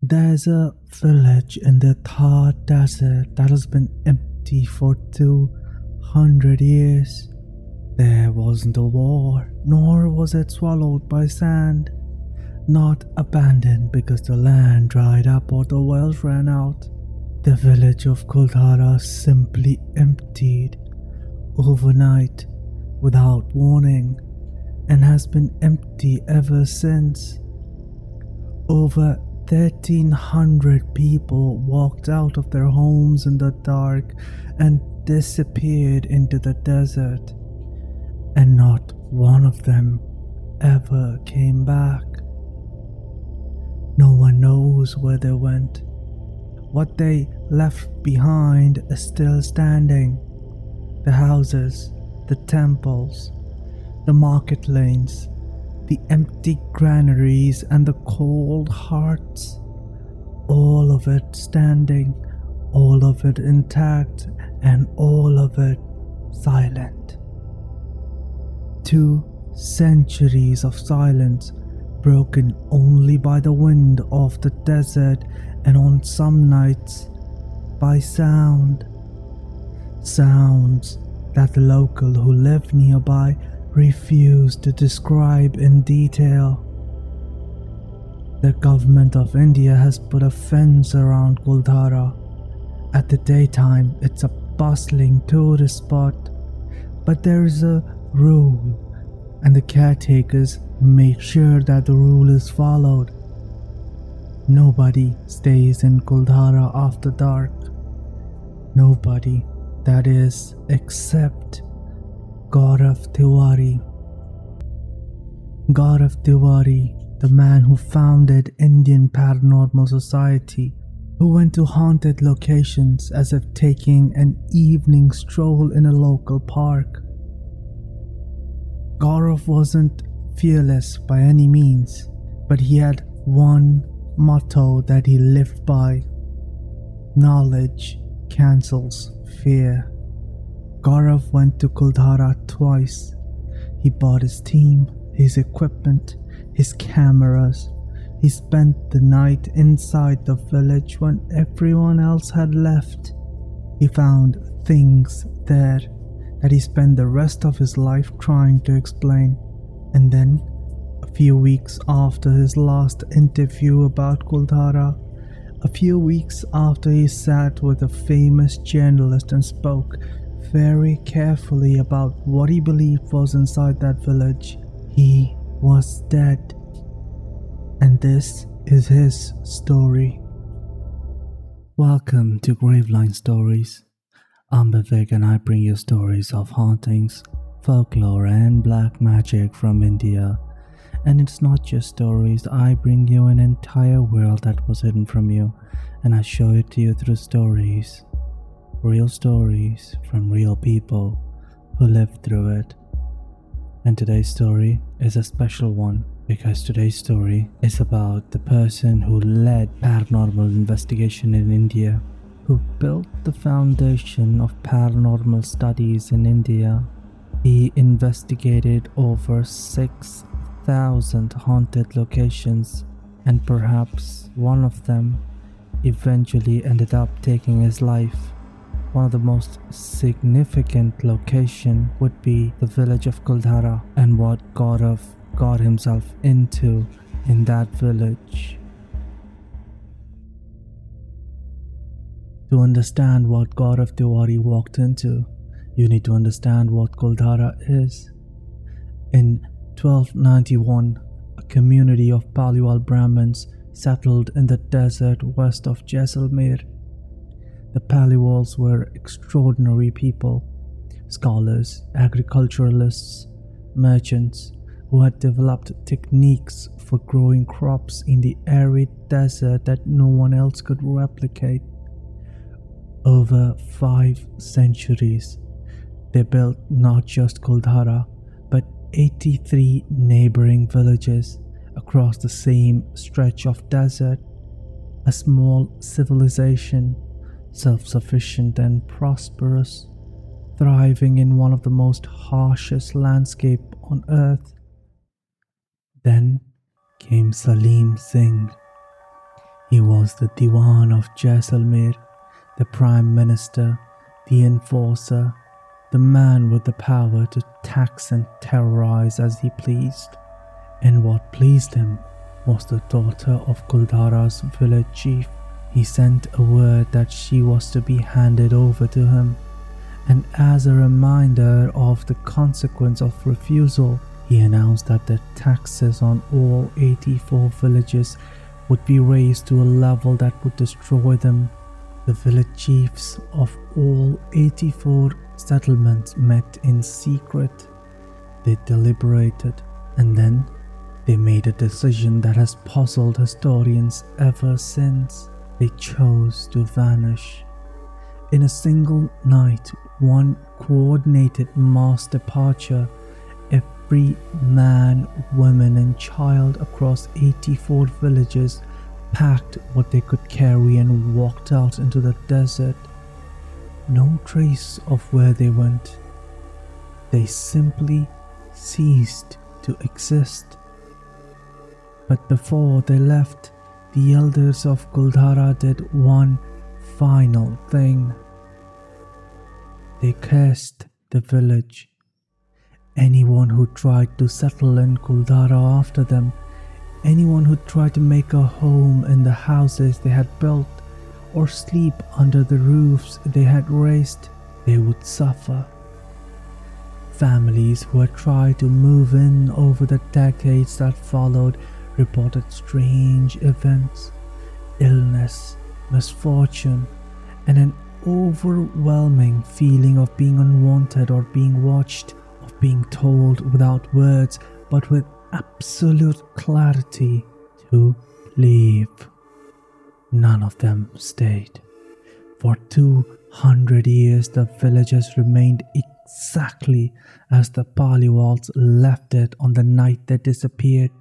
There's a village in the Thar Desert that has been empty for 200 years. There wasn't a war, nor was it swallowed by sand. Not abandoned because the land dried up or the wells ran out. The village of Kuldhara simply emptied overnight without warning and has been empty ever since. Over 1,300 people walked out of their homes in the dark and disappeared into the desert, and not one of them ever came back. No one knows where they went. What they left behind is still standing. The houses, the temples, the market lanes, the empty granaries and the cold hearts, all of it standing, all of it intact, and all of it silent. 2 centuries of silence, broken only by the wind of the desert and on some nights by sound. Sounds that the local who live nearby refuse to describe in detail. The government of India has put a fence around Kuldhara. At the daytime, it's a bustling tourist spot, but there is a rule, and the caretakers make sure that the rule is followed. Nobody stays in Kuldhara after dark. Nobody, that is, except Gaurav Tiwari. Gaurav Tiwari, the man who founded Indian Paranormal Society, who went to haunted locations as if taking an evening stroll in a local park. Gaurav wasn't fearless by any means, but he had one motto that he lived by: knowledge cancels fear. Gaurav went to Kuldhara twice. He bought his team, his equipment, his cameras. He spent the night inside the village when everyone else had left. He found things there that he spent the rest of his life trying to explain. And then, a few weeks after his last interview about Kuldhara, a few weeks after he sat with a famous journalist and spoke very carefully about what he believed was inside that village, he was dead. And this is his story. Welcome to Graveline Stories. I'm Vivek and I bring you stories of hauntings, folklore and black magic from India. And it's not just stories, I bring you an entire world that was hidden from you, and I show it to you through stories. Real stories from real people who lived through it. And today's story is a special one because today's story is about the person who led paranormal investigation in India, who built the foundation of paranormal studies in India. He investigated over 6,000 haunted locations, and perhaps one of them eventually ended up taking his life. One of the most significant location would be the village of Kuldhara and what Gaurav got himself into in that village. To understand what Gaurav Tiwari walked into, you need to understand what Kuldhara is. In 1291, a community of Paliwal Brahmins settled in the desert west of Jaisalmer. The Paliwals were extraordinary people, scholars, agriculturalists, merchants who had developed techniques for growing crops in the arid desert that no one else could replicate. Over 5 centuries, they built not just Kuldhara, but 83 neighboring villages across the same stretch of desert. A small civilization, self-sufficient and prosperous, thriving in one of the most harshest landscapes on earth. Then came Salim Singh. He was the Diwan of Jaisalmer, the Prime Minister, the enforcer, the man with the power to tax and terrorize as he pleased. And what pleased him was the daughter of Kuldhara's village chief. He sent a word that she was to be handed over to him, and as a reminder of the consequence of refusal, he announced that the taxes on all 84 villages would be raised to a level that would destroy them. The village chiefs of all 84 settlements met in secret. They deliberated, and then they made a decision that has puzzled historians ever since. They chose to vanish. In a single night, one coordinated mass departure, every man, woman and child across 84 villages packed what they could carry and walked out into the desert. No trace of where they went. They simply ceased to exist. But before they left, the elders of Kuldhara did one final thing. They cursed the village. Anyone who tried to settle in Kuldhara after them, anyone who tried to make a home in the houses they had built or sleep under the roofs they had raised, they would suffer. Families who had tried to move in over the decades that followed reported strange events, illness, misfortune, and an overwhelming feeling of being unwanted or being watched, of being told without words but with absolute clarity to leave. None of them stayed. For 200 years the village has remained exactly as the Paliwals left it on the night they disappeared.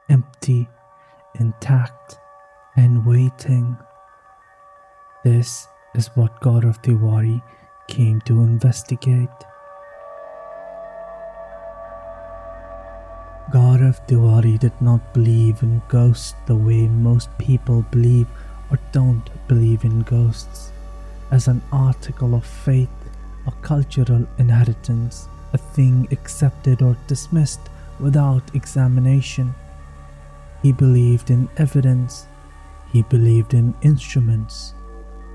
Empty, intact, and waiting. This is what Gaurav Tiwari came to investigate. Gaurav Tiwari did not believe in ghosts the way most people believe or don't believe in ghosts, as an article of faith, a cultural inheritance, a thing accepted or dismissed without examination. He believed in evidence. He believed in instruments.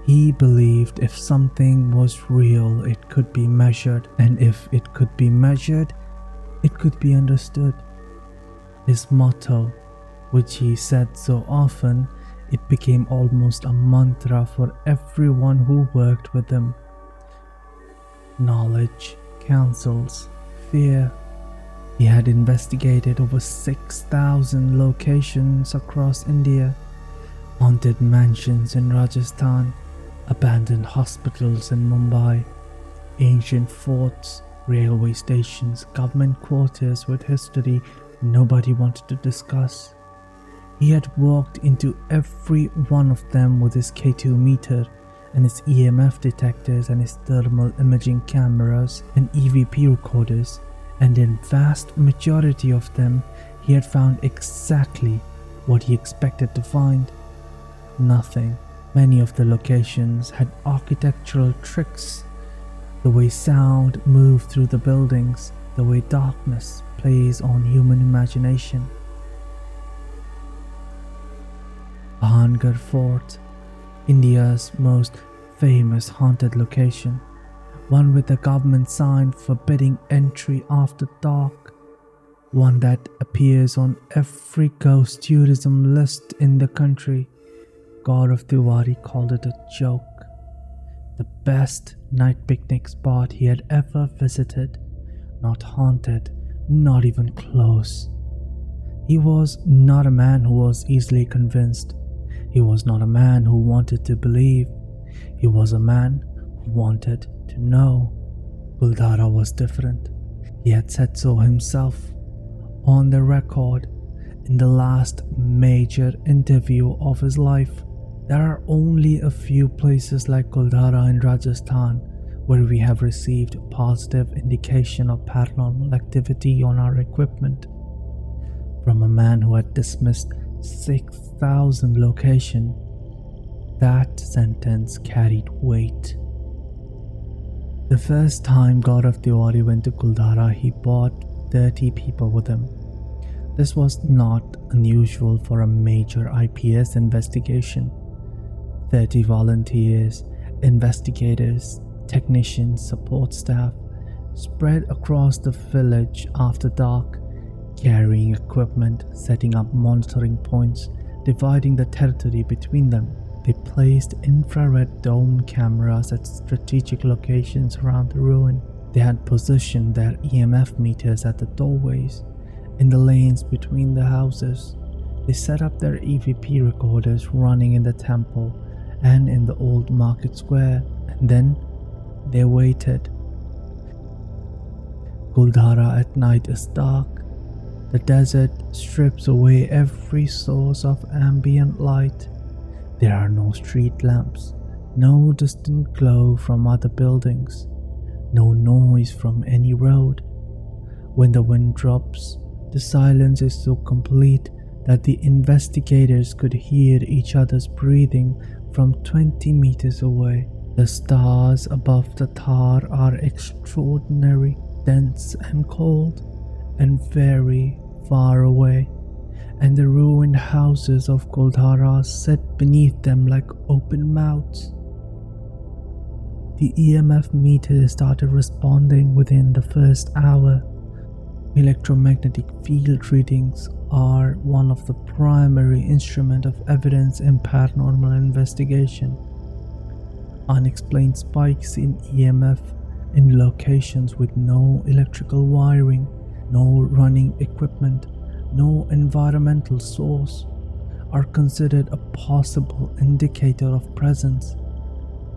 He believed if something was real, it could be measured, and if it could be measured, it could be understood. His motto, which he said so often, it became almost a mantra for everyone who worked with him. Knowledge cancels fear. He had investigated over 6,000 locations across India, haunted mansions in Rajasthan, abandoned hospitals in Mumbai, ancient forts, railway stations, government quarters with history nobody wanted to discuss. He had walked into every one of them with his K2 meter and his EMF detectors and his thermal imaging cameras and EVP recorders, and in vast majority of them he had found exactly what he expected to find. Nothing. Many of the locations had architectural tricks, the way sound moved through the buildings, the way darkness plays on human imagination. Bhangarh Fort, India's most famous haunted location, one with a government sign forbidding entry after dark, one that appears on every ghost tourism list in the country. Gaurav Tiwari called it a joke. The best night picnic spot he had ever visited. Not haunted, not even close. He was not a man who was easily convinced. He was not a man who wanted to believe. He was a man who wanted to know. Kuldhara was different. He had said so himself on the record in the last major interview of his life. There are only a few places like Kuldhara in Rajasthan where we have received positive indication of paranormal activity on our equipment. From a man who had dismissed 6,000 locations. That sentence carried weight. The first time Gaurav Tiwari went to Kuldhara, he brought 30 people with him. This was not unusual for a major IPS investigation. 30 volunteers, investigators, technicians, support staff spread across the village after dark, carrying equipment, setting up monitoring points, dividing the territory between them. They placed infrared dome cameras at strategic locations around the ruin. They had positioned their EMF meters at the doorways, in the lanes between the houses. They set up their EVP recorders running in the temple and in the old market square, and then they waited. Kuldhara at night is dark. The desert strips away every source of ambient light. There are no street lamps, no distant glow from other buildings, no noise from any road. When the wind drops, the silence is so complete that the investigators could hear each other's breathing from 20 meters away. The stars above the Thar are extraordinary, dense and cold, and very far away, and the ruined houses of Kuldhara sit beneath them like open mouths. The EMF meter started responding within the first hour. Electromagnetic field readings are one of the primary instruments of evidence in paranormal investigation. Unexplained spikes in EMF in locations with no electrical wiring, no running equipment, no environmental source are considered a possible indicator of presence.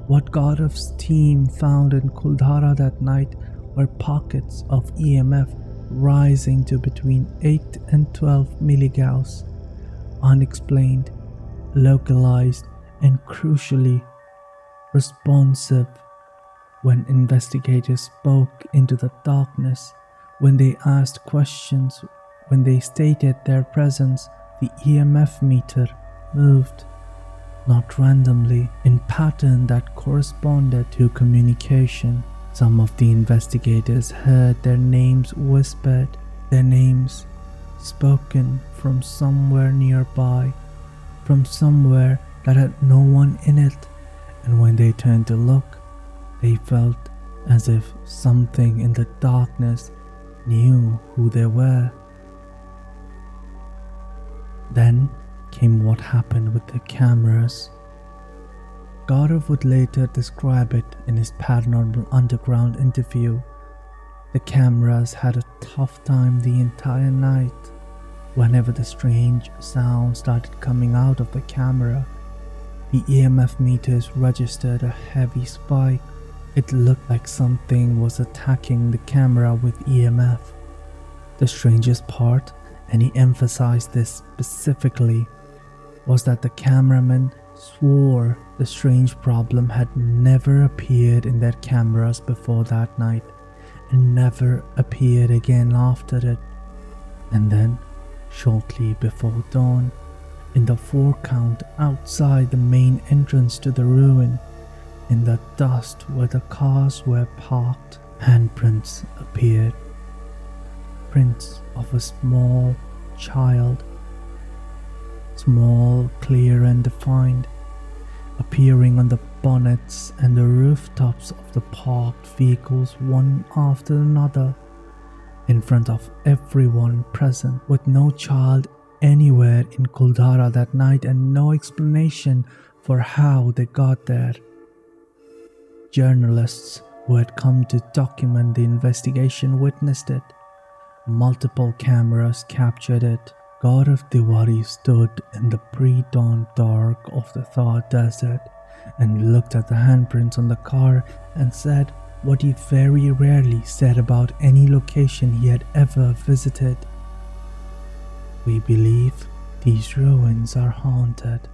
What Gaurav's team found in Kuldhara that night were pockets of EMF rising to between 8 and 12 milligauss, unexplained, localized, and crucially responsive. When investigators spoke into the darkness, when they asked questions, when they stated their presence, the EMF meter moved, not randomly, in pattern that corresponded to communication. Some of the investigators heard their names whispered, their names spoken from somewhere nearby, from somewhere that had no one in it, and when they turned to look, they felt as if something in the darkness knew who they were. Then came what happened with the cameras. Gaurav would later describe it in his Paranormal Underground interview. The cameras had a tough time the entire night. Whenever the strange sound started coming out of the camera, the EMF meters registered a heavy spike. It looked like something was attacking the camera with EMF. The strangest part, and he emphasized this specifically, was that the cameraman swore the strange problem had never appeared in their cameras before that night and never appeared again after it. And then, shortly before dawn, in the 4-count outside the main entrance to the ruin, in the dust where the cars were parked, handprints appeared. Prints of a small child, small, clear and defined, appearing on the bonnets and the rooftops of the parked vehicles one after another, in front of everyone present, with no child anywhere in Kuldhara that night and no explanation for how they got there. Journalists who had come to document the investigation witnessed it. Multiple cameras captured it. Gaurav Tiwari stood in the pre-dawn dark of the Thar Desert and looked at the handprints on the car and said what he very rarely said about any location he had ever visited. We believe these ruins are haunted.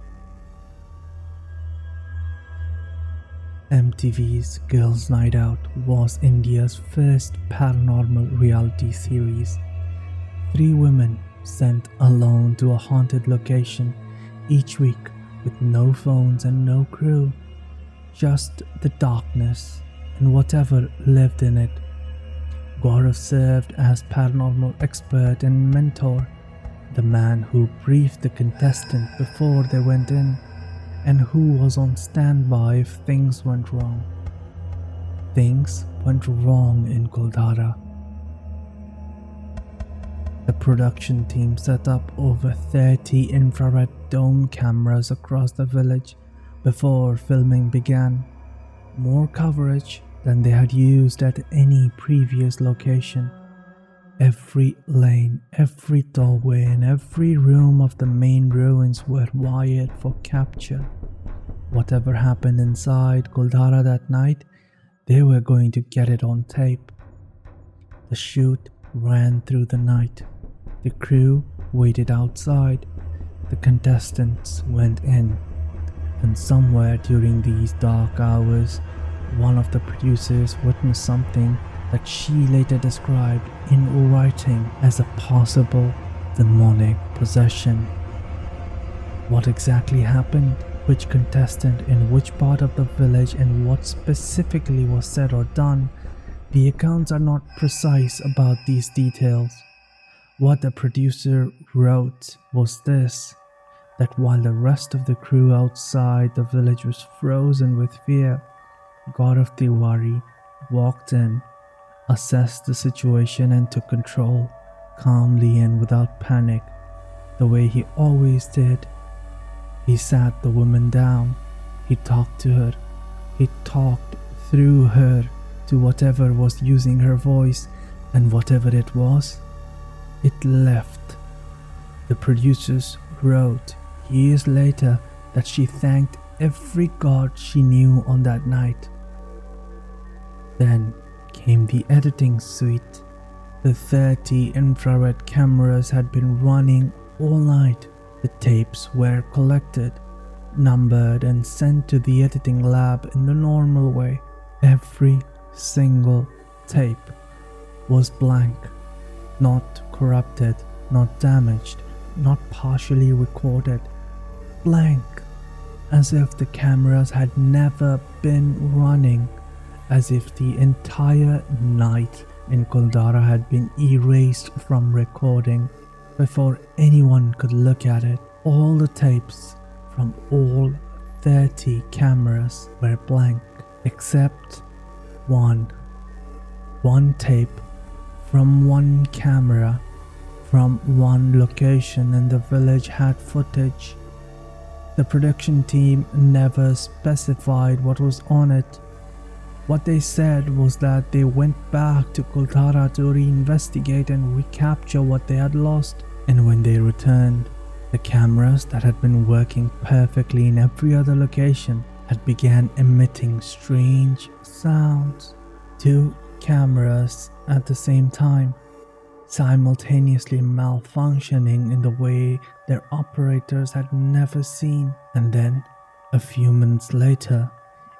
MTV's Girls' Night Out was India's first paranormal reality series. 3 women sent alone to a haunted location each week with no phones and no crew, just the darkness and whatever lived in it. Gaurav served as paranormal expert and mentor, the man who briefed the contestant before they went in and who was on standby if things went wrong. Things went wrong in Kuldhara. The production team set up over 30 infrared dome cameras across the village before filming began, more coverage than they had used at any previous location. Every lane, every doorway, and every room of the main ruins were wired for capture. Whatever happened inside Kuldhara that night, they were going to get it on tape. The shoot ran through the night. The crew waited outside. The contestants went in. And somewhere during these dark hours, one of the producers witnessed something that she later described in writing as a possible demonic possession. What exactly happened, which contestant in which part of the village, and what specifically was said or done, the accounts are not precise about these details. What the producer wrote was this: that while the rest of the crew outside the village was frozen with fear, Gaurav Tiwari walked in, assessed the situation and took control, calmly and without panic, the way he always did. He sat the woman down, he talked to her, he talked through her to whatever was using her voice, and whatever it was, it left. The producers wrote years later that she thanked every god she knew on that night. Then came the editing suite. The 30 infrared cameras had been running all night. The tapes were collected, numbered, and sent to the editing lab in the normal way. Every single tape was blank, not corrupted, not damaged, not partially recorded. Blank, as if the cameras had never been running, as if the entire night in Kuldhara had been erased from recording before anyone could look at it. All the tapes from all 30 cameras were blank, except one tape from one camera from one location in the village had footage. The production team never specified what was on it. What they said was that they went back to Kuldhara to reinvestigate and recapture what they had lost. And when they returned, the cameras that had been working perfectly in every other location had began emitting strange sounds. 2 cameras at the same time, simultaneously malfunctioning in the way their operators had never seen. And then, a few minutes later,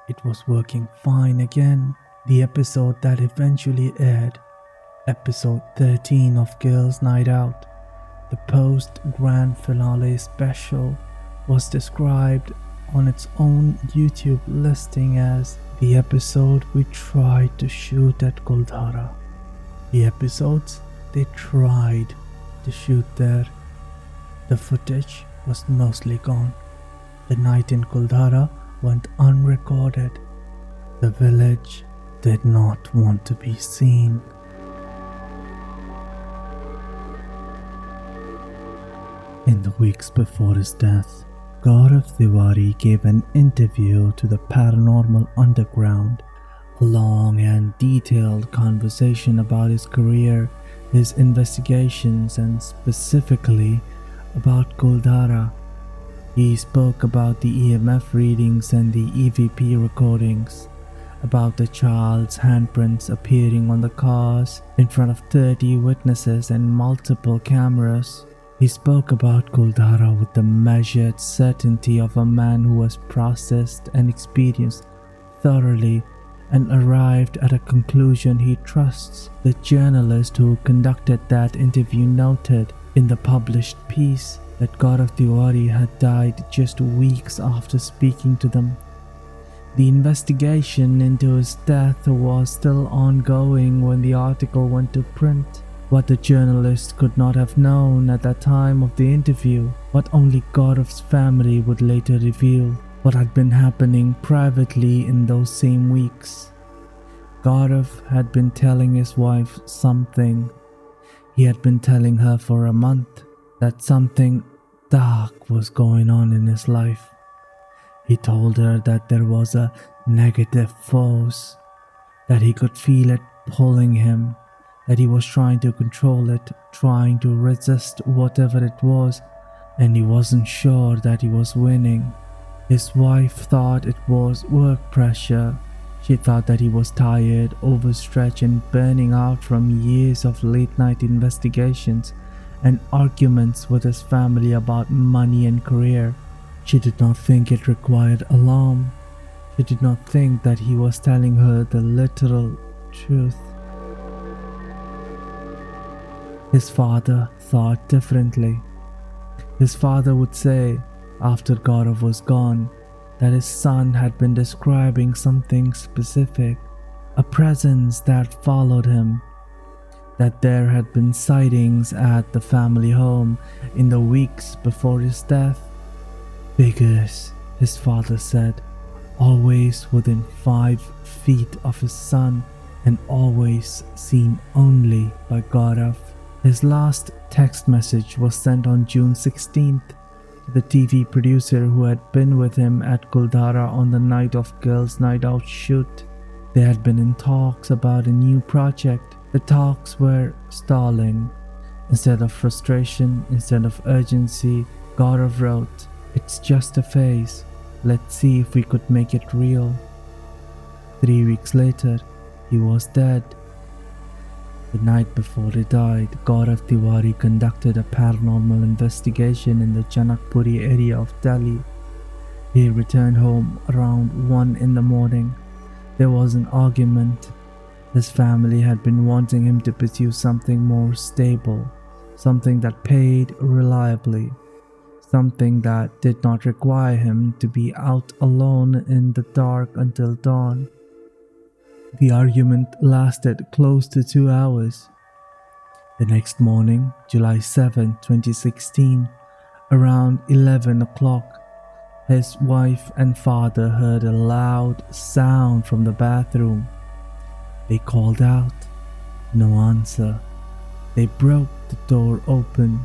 it was working fine again. The episode that eventually aired, episode 13 of Girls' Night Out, the post-grand finale special, was described on its own YouTube listing as the episode we tried to shoot at Kuldhara. The episodes they tried to shoot there. The footage was mostly gone. The night in Kuldhara went unrecorded. The village did not want to be seen. In the weeks before his death, Gaurav Tiwari gave an interview to the Paranormal Underground, a long and detailed conversation about his career, his investigations, and specifically about Kuldhara. He spoke about the EMF readings and the EVP recordings, about the child's handprints appearing on the cars in front of 30 witnesses and multiple cameras. He spoke about Kuldhara with the measured certainty of a man who has processed and experienced thoroughly and arrived at a conclusion he trusts. The journalist who conducted that interview noted in the published piece that Gaurav Tiwari had died just weeks after speaking to them. The investigation into his death was still ongoing when the article went to print. What the journalist could not have known at the time of the interview, what only Gaurav's family would later reveal, what had been happening privately in those same weeks. Gaurav had been telling his wife something. He had been telling her for a month that something dark was going on in his life. He told her that there was a negative force, that he could feel it pulling him, that he was trying to control it, trying to resist whatever it was, and he wasn't sure that he was winning. His wife thought it was work pressure. She thought that he was tired, overstretched, and burning out from years of late-night investigations and arguments with his family about money and career. She did not think it required alarm. She did not think that he was telling her the literal truth. His father thought differently. His father would say, after Gaurav was gone, that his son had been describing something specific, a presence that followed him, that there had been sightings at the family home in the weeks before his death. Figures, his father said, always within 5 feet of his son and always seen only by Gaurav. His last text message was sent on June 16th to the TV producer who had been with him at Kuldhara on the night of Girls' Night Out shoot. They had been in talks about a new project. The talks were stalling. Instead of frustration, instead of urgency, Gaurav wrote, "It's just a phase. Let's see if we could make it real." 3 weeks later, he was dead. The night before he died, Gaurav Tiwari conducted a paranormal investigation in the Janakpuri area of Delhi. He returned home around 1 in the morning. There was an argument. His family had been wanting him to pursue something more stable, something that paid reliably, something that did not require him to be out alone in the dark until dawn. The argument lasted close to 2 hours. The next morning, July 7, 2016, around 11 o'clock, his wife and father heard a loud sound from the bathroom. They called out. No answer. They broke the door open.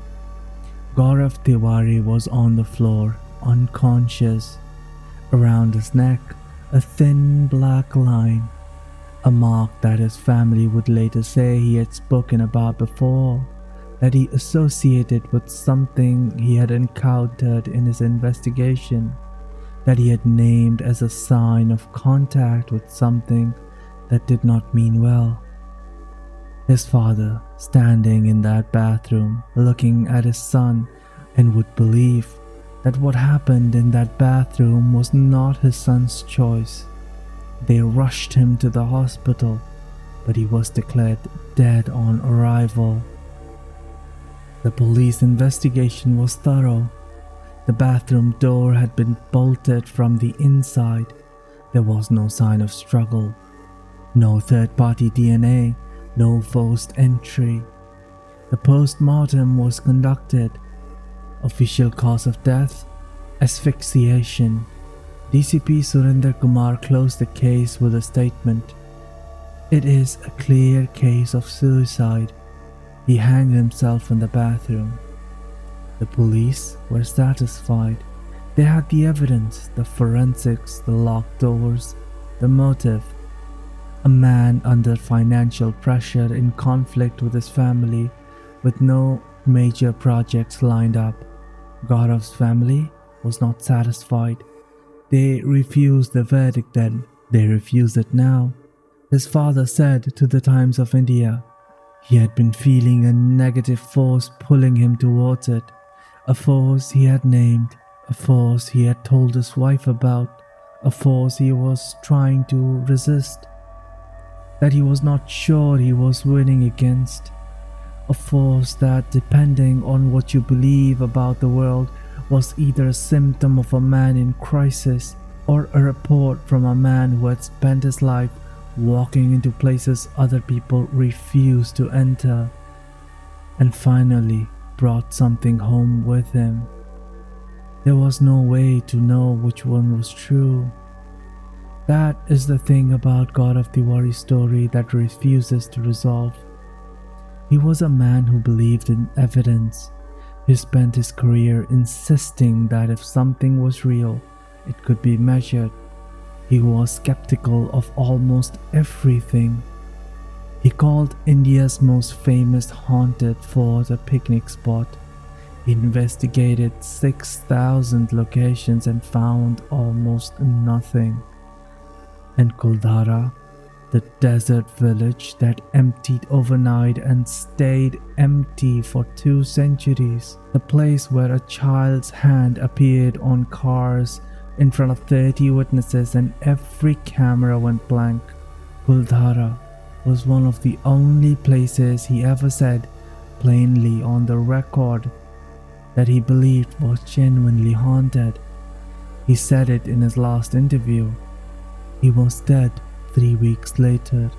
Gaurav Tiwari was on the floor, unconscious. Around his neck, a thin black line. A mark that his family would later say he had spoken about before, that he associated with something he had encountered in his investigation, that he had named as a sign of contact with something that did not mean well. His father, standing in that bathroom, looking at his son, and would believe that what happened in that bathroom was not his son's choice. They rushed him to the hospital, but he was declared dead on arrival. The police investigation was thorough. The bathroom door had been bolted from the inside. There was no sign of struggle, no third-party DNA, no forced entry. The post-mortem was conducted. Official cause of death: asphyxiation. DCP Surinder Kumar closed the case with a statement. "It is a clear case of suicide. He hanged himself in the bathroom." The police were satisfied. They had the evidence, the forensics, the locked doors, the motive. A man under financial pressure, in conflict with his family, with no major projects lined up. Gaurav's family was not satisfied. They refused the verdict then. They refuse it now. His father said to the Times of India he had been feeling a negative force pulling him towards it, a force he had named, a force he had told his wife about, a force he was trying to resist, that he was not sure he was winning against. a force that, depending on what you believe about the world, was either a symptom of a man in crisis or a report from a man who had spent his life walking into places other people refused to enter, and finally brought something home with him. There was no way to know which one was true. That is the thing about Gaurav Tiwari's story that refuses to resolve. He was a man who believed in evidence. He spent his career insisting that if something was real, it could be measured. He was skeptical of almost everything. He called India's most famous haunted fort a picnic spot. He investigated 6,000 locations and found almost nothing. And Kuldhara, the desert village that emptied overnight and stayed empty for 2 centuries, the place where a child's hand appeared on cars in front of 30 witnesses and every camera went blank. Kuldhara was one of the only places he ever said plainly on the record that he believed was genuinely haunted. He said it in his last interview. He was dead 3 weeks later.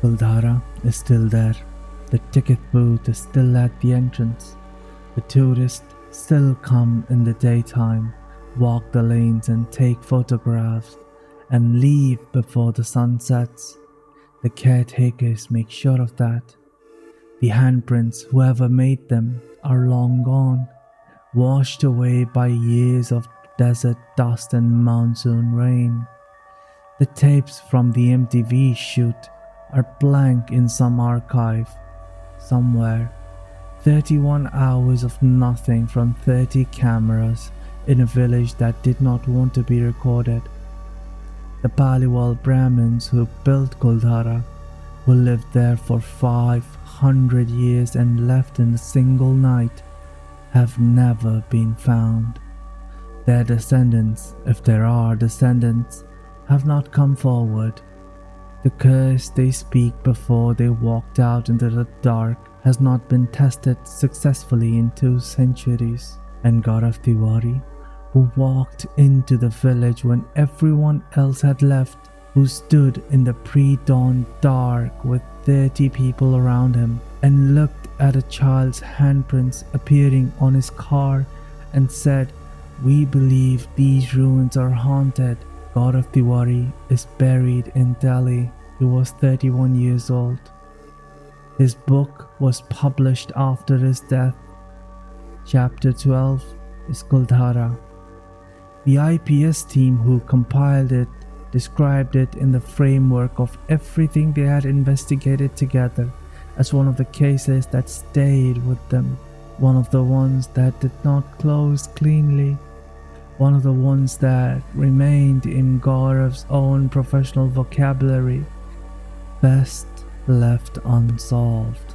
Kuldhara is still there. The ticket booth is still at the entrance. The tourists still come in the daytime, walk the lanes and take photographs, and leave before the sun sets. The caretakers make sure of that. The handprints, whoever made them, are long gone, washed away by years of desert dust and monsoon rain. The tapes from the MTV shoot are blank in some archive, somewhere. 31 hours of nothing from 30 cameras in a village that did not want to be recorded. The Paliwal Brahmins who built Kuldhara, who lived there for 500 years and left in a single night, have never been found. Their descendants, if there are descendants, have not come forward. The curse they speak before they walked out into the dark has not been tested successfully in 2 centuries. And Gaurav Tiwari, who walked into the village when everyone else had left, who stood in the pre-dawn dark with 30 people around him and looked at a child's handprints appearing on his car and said, "We believe these ruins are haunted." Gaurav Tiwari is buried in Delhi. He was 31 years old. His book was published after his death. Chapter 12 is Kuldhara. The IPS team who compiled it described it in the framework of everything they had investigated together as one of the cases that stayed with them, one of the ones that did not close cleanly, one of the ones that remained in Gaurav's own professional vocabulary, best left unsolved.